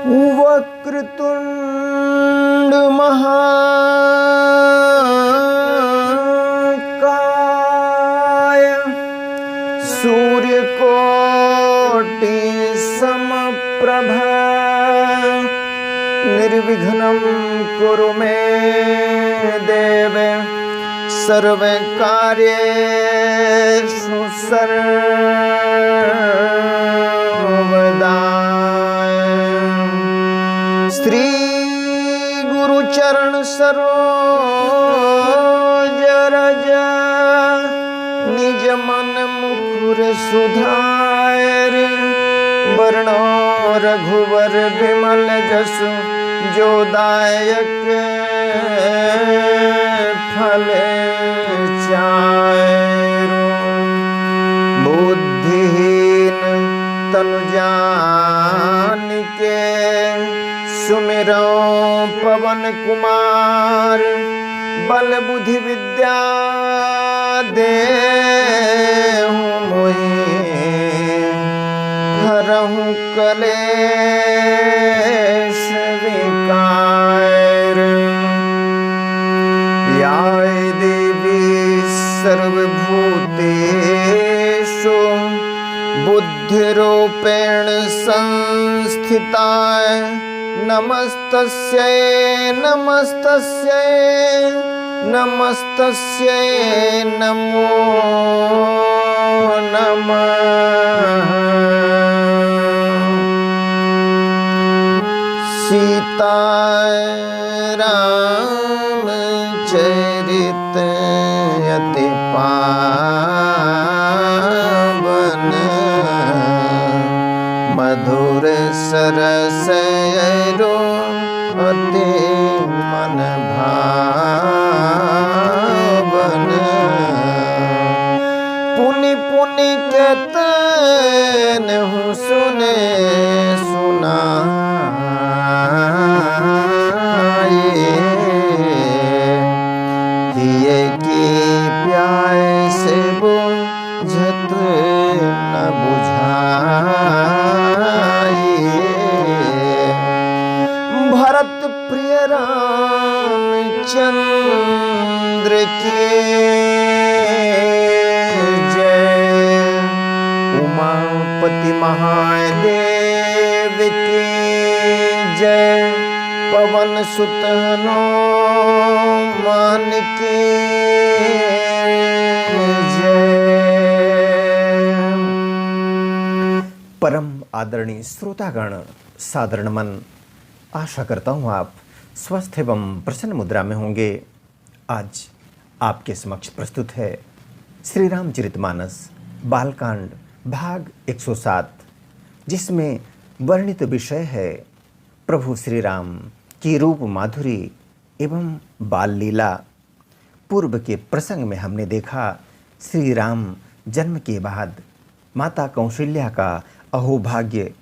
वक्रतुंड महाकाय सूर्यकोटि समप्रभ निर्विघ्नं कुरु मे देव सर्वकार्येषु सर्वदा। श्री गुरु चरण सरोज रज निज मन मुकुर सुधार वर्णो रघुवर विमल जसु जो दायक फल चारो। बुद्धिहीन तनु जानिके सुमिरो पवन कुमार बल बुद्धि विद्या देहु मोहि हरहु कलेश विकार। या देवी सर्वभूतेषु बुद्धिरूपेण संस्थिता नमस्तस्यै नमस्तस्यै नमस्तस्यै नमो नमः। सीता रामचरित अति पावन मधुर सरस अति मन भावन। पुनि पुनि कहतन सुने सुनाए किए की प्यासे बुझत न बुझाए। भरत प्रिय रामचंद्र के जय। उमापति महादेव के जय। पवन सुत हनुमान के जय। परम आदरणीय श्रोतागण, साधारण मन, आशा करता हूँ आप स्वस्थ एवं प्रसन्न मुद्रा में होंगे। आज आपके समक्ष प्रस्तुत है श्री रामचरितमानस बालकांड भाग 107, जिसमें वर्णित विषय है प्रभु श्री राम की रूप माधुरी एवं बाल लीला। पूर्व के प्रसंग में हमने देखा श्री राम जन्म के बाद माता कौशल्या का अहोभाग्य,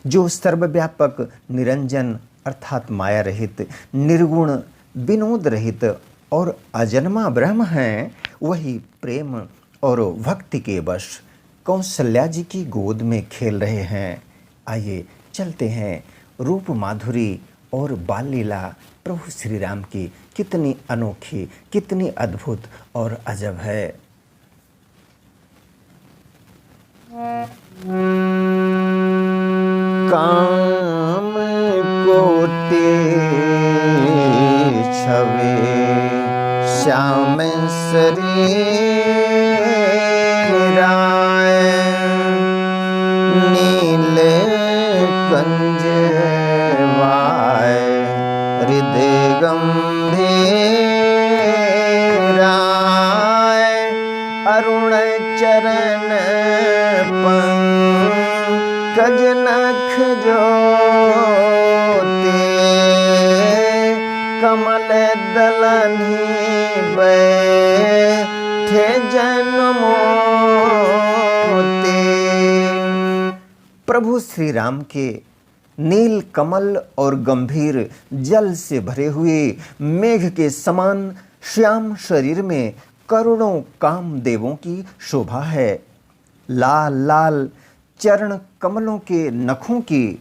जो सर्वव्यापक निरंजन अर्थात माया रहित, निर्गुण, विनोद रहित और अजन्मा ब्रह्म हैं, वही प्रेम और भक्ति के वश कौशल्या जी की गोद में खेल रहे हैं। आइए चलते हैं रूप माधुरी और बाल लीला प्रभु श्री राम की कितनी अनोखी, कितनी अद्भुत और अजब है। काम कोटि छवि श्याम शरीराय नील कंज वाय हृदय गंभीराय अरुण चरण पंकज नख ज्योति कमल दलनि बैठे जनमोति। प्रभु श्री राम के नील कमल और गंभीर जल से भरे हुए मेघ के समान श्याम शरीर में करोड़ों कामदेवों की शोभा है। लाल लाल चरण कमलों के नखों की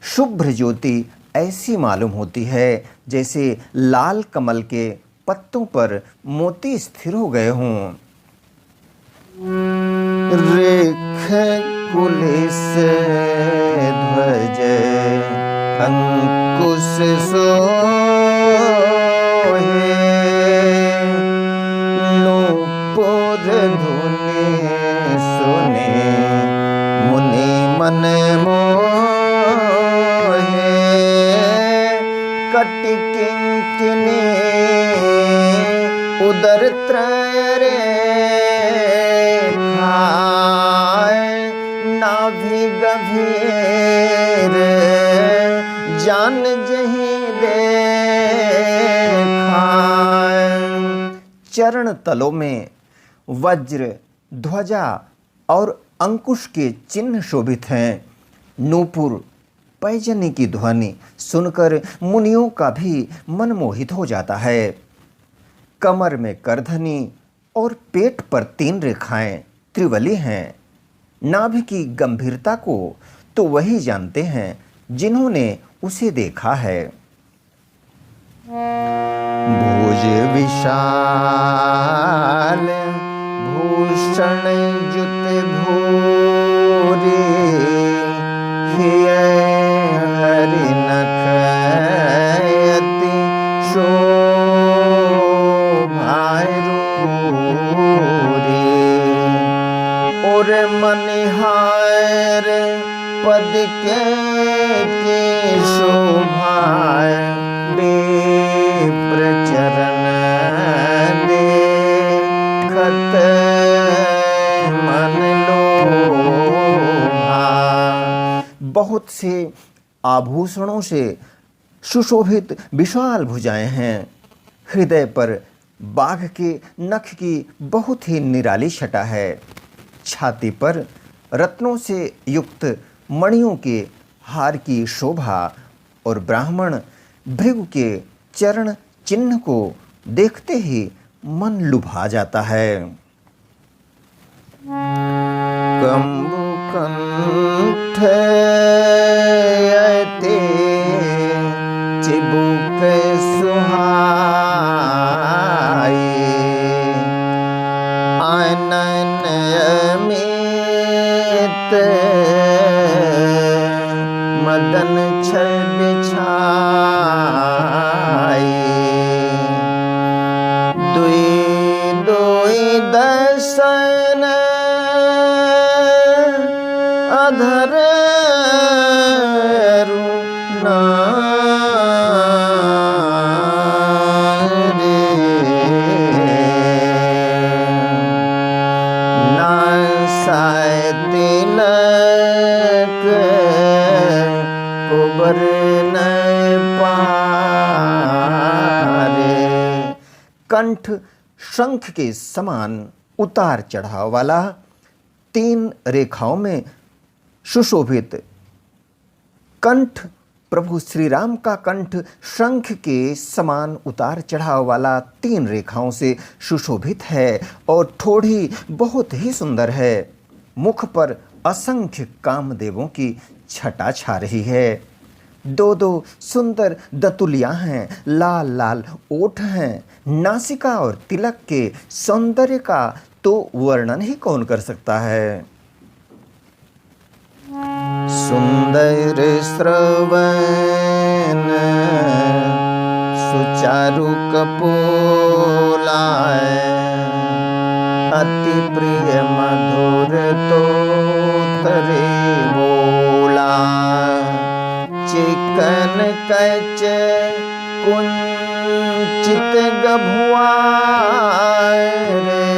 शुभ्र ज्योति ऐसी मालूम होती है जैसे लाल कमल के पत्तों पर मोती स्थिर हो गए हों। रेख कुलिस ध्वज अंकुश सोहे, नूपुर धुनि सुने मुनि मन मोहे। कटि किंकिनी उदर त्रय नाभि गभीर जान जहीं देखाय। चरण तलों में वज्र, ध्वजा और अंकुश के चिन्ह शोभित हैं। नूपुर पैजनी की ध्वनि सुनकर मुनियों का भी मन मोहित हो जाता है। कमर में करधनी और पेट पर 3 रेखाएं त्रिवली हैं। नाभि की गंभीरता को तो वही जानते हैं जिन्होंने उसे देखा है। भुज विशाल भूषण जुत भूरी, हिय हरि नख अति शोभाय रूरी। और मनिहार पद के शोभाय, विप्र चरण देखत मन लोभा। बहुत से आभूषणों से सुशोभित विशाल भुजाएं हैं। हृदय पर बाघ के नख की बहुत ही निराली छटा है। छाती पर रत्नों से युक्त मणियों के हार की शोभा और ब्राह्मण भृगु के चरण चिन्ह को देखते ही मन लुभा जाता है। कंबुकंठ अति चिबुक सुहाई, आनन अमित मदन छवि छाई। दुई दुई दर्शन अधर तिलक कुबर न पारे। कंठ शंख के समान उतार चढ़ाव वाला, 3 रेखाओं में सुशोभित कंठ प्रभु श्री राम का कंठ शंख के समान उतार चढ़ाव वाला 3 रेखाओं से सुशोभित है और ठोड़ी बहुत ही सुंदर है। मुख पर असंख्य कामदेवों की छटा छा रही है। 2 सुंदर दतुलियां हैं, लाल लाल ओठ हैं। नासिका और तिलक के सौंदर्य का तो वर्णन ही कौन कर सकता है। सुंदर श्रवण सुचारु कपोलाय, अति प्रिय मधुर तो तरे बोला। चिकन कच कुंचित गभुआय रे,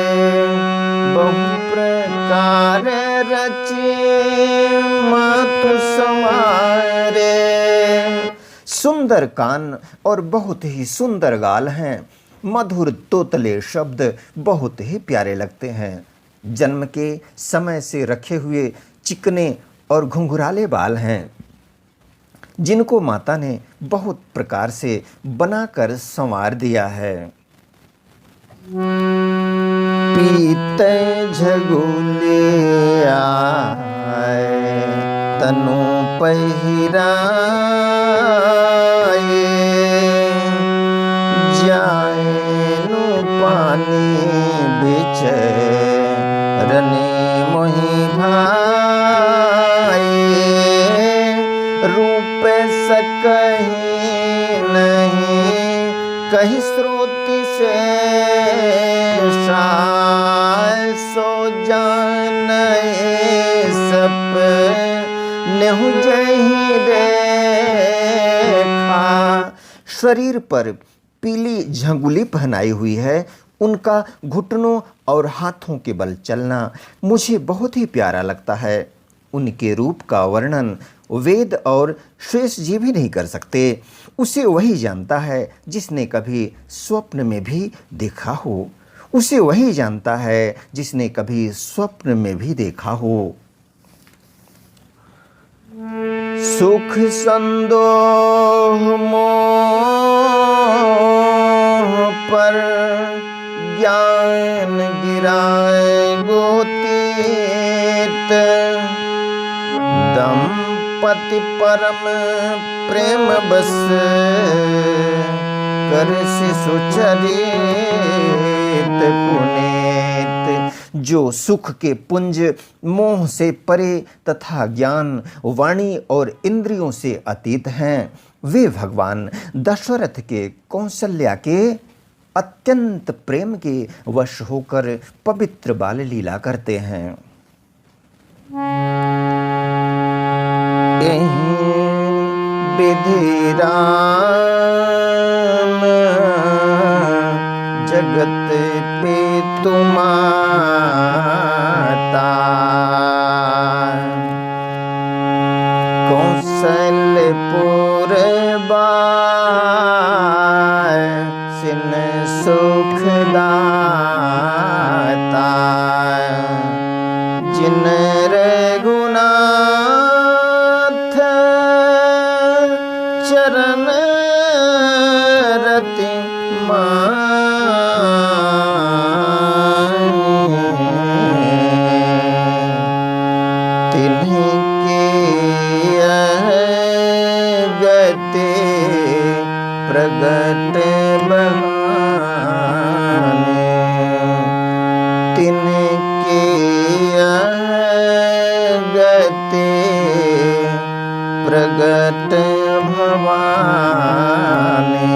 बहु प्रकार रची मातु समारे। सुंदर कान और बहुत ही सुंदर गाल हैं। मधुर तोतले शब्द बहुत ही प्यारे लगते हैं। जन्म के समय से रखे हुए चिकने और घुंघराले बाल हैं, जिनको माता ने बहुत प्रकार से बनाकर संवार दिया है। पीते झगुले आए तनु पहिराए, जाएनु पानी बिच रने मोहि भाए, रूप सकहि नहीं कहीं श्रुति से सो जाने सप नेहु जही देखा। शरीर पर पीली झंगुली पहनाई हुई है, उनका घुटनों और हाथों के बल चलना मुझे बहुत ही प्यारा लगता है। उनके रूप का वर्णन वेद और शेष जी भी नहीं कर सकते। उसे वही जानता है जिसने कभी स्वप्न में भी देखा हो, उसे वही जानता है जिसने कभी स्वप्न में भी देखा हो। सुख संदोह मोह पर ज्ञान गिराए गोतीत, दंपति परम प्रेम बस कर शिशु चरित पुनीत। जो सुख के पुंज मोह से परे तथा ज्ञान वाणी और इंद्रियों से अतीत हैं, वे भगवान दशरथ के कौशल्या के अत्यंत प्रेम के वश होकर पवित्र बाल लीला करते हैं। विधि राम जगत पे तुमाता, कौशलपुर बाय सिन सुखदाता, जिन रघुनाथ चरण रति तिन्हीं के गते प्रगट बहाने, तिनके गते प्रगट भवानी।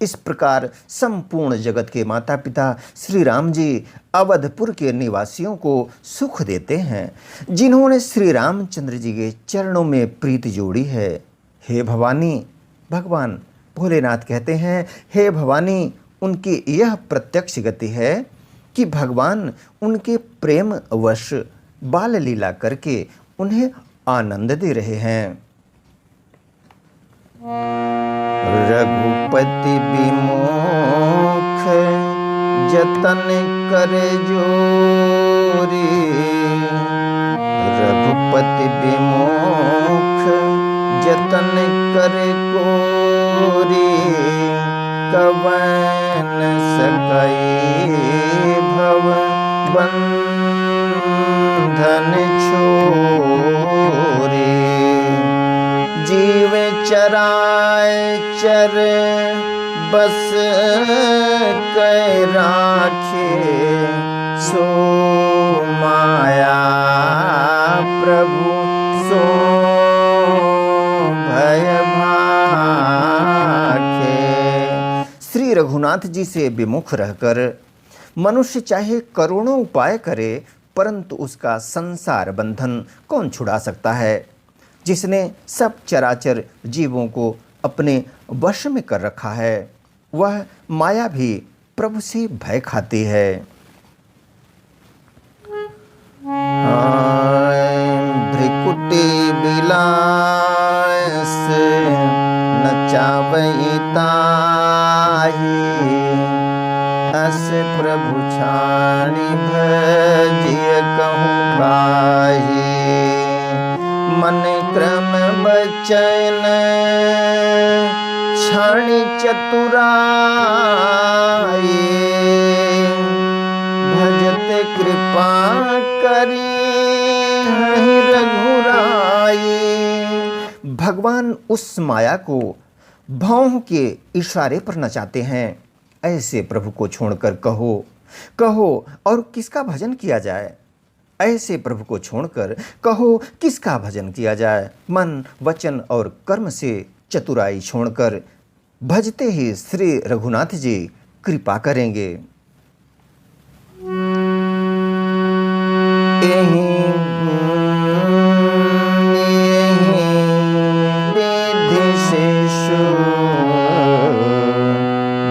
इस प्रकार संपूर्ण जगत के माता पिता श्री राम जी अवधपुर के निवासियों को सुख देते हैं, जिन्होंने श्री रामचंद्र जी के चरणों में प्रीति जोड़ी है। हे भवानी, भगवान भोलेनाथ कहते हैं, हे भवानी, उनकी यह प्रत्यक्ष गति है कि भगवान उनके प्रेम वश बाल लीला करके उन्हें आनंद दे रहे हैं। रघुपति विमुख जतन कर जोरी, रघुपति विमुख जतन कर कोरी, कवन सकई भव बंधन छोरी, जीव चराय चर बस कै राखे, सो माया प्रभु सो भय भाखे। श्री रघुनाथ जी से विमुख रहकर मनुष्य चाहे करोड़ों उपाय करे, परंतु उसका संसार बंधन कौन छुड़ा सकता है। जिसने सब चराचर जीवों को अपने वश में कर रखा है, वह माया भी प्रभु से भय खाती है। भ्रिकुटी बिलास नचावई ताही, अस प्रभु छाणी भजिय कहूँ काहि, मन क्रम बचन छाणी चतुराई, भजत कृपा करी हरि रघुराई। आई। भगवान उस माया को भौं के इशारे पर नचाते हैं। ऐसे प्रभु को छोड़कर कहो कहो और किसका भजन किया जाए। ऐसे प्रभु को छोड़कर कहो किसका भजन किया जाए। मन वचन और कर्म से चतुराई छोड़कर भजते ही श्री रघुनाथ जी कृपा करेंगे।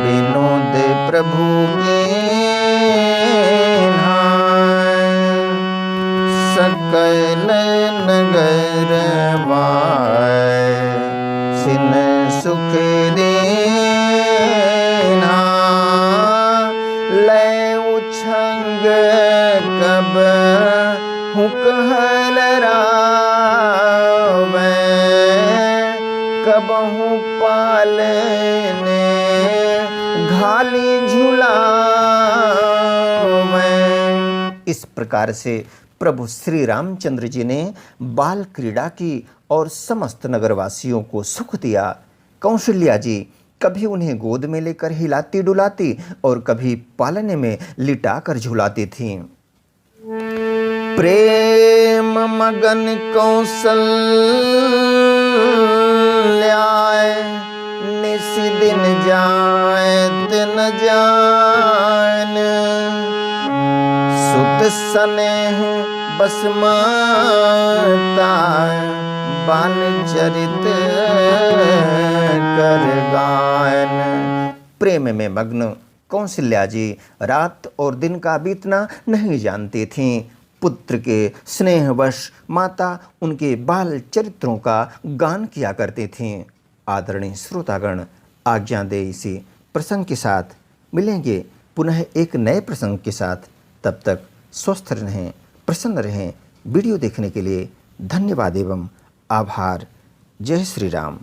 विनोद प्रभु के सकल नगर सिन सुख देना। ले उछंग कब हुकहल रावे, कबहु पालने घाली झुलावे। इस प्रकार से प्रभु श्री रामचंद्र जी ने बाल क्रीड़ा की और समस्त नगरवासियों को सुख दिया। कौशल्या जी कभी उन्हें गोद में लेकर हिलाती डुलाती और कभी पालने में लिटाकर झुलाती थीं। प्रेम मगन कौशल्याए, निस दिन जाए दिन जान। सुत स्नेह बस माता, बाल चरित कर गायन। प्रेम में मग्न कौशल्या जी रात और दिन का बीतना नहीं जानती थीं। पुत्र के स्नेहवश माता उनके बाल चरित्रों का गान किया करती थीं। आदरणीय श्रोतागण, आज्ञा दे इसी प्रसंग के साथ मिलेंगे पुनः एक नए प्रसंग के साथ। तब तक स्वस्थ रहें, प्रसन्न रहें। वीडियो देखने के लिए धन्यवाद एवं आभार। जय श्री राम।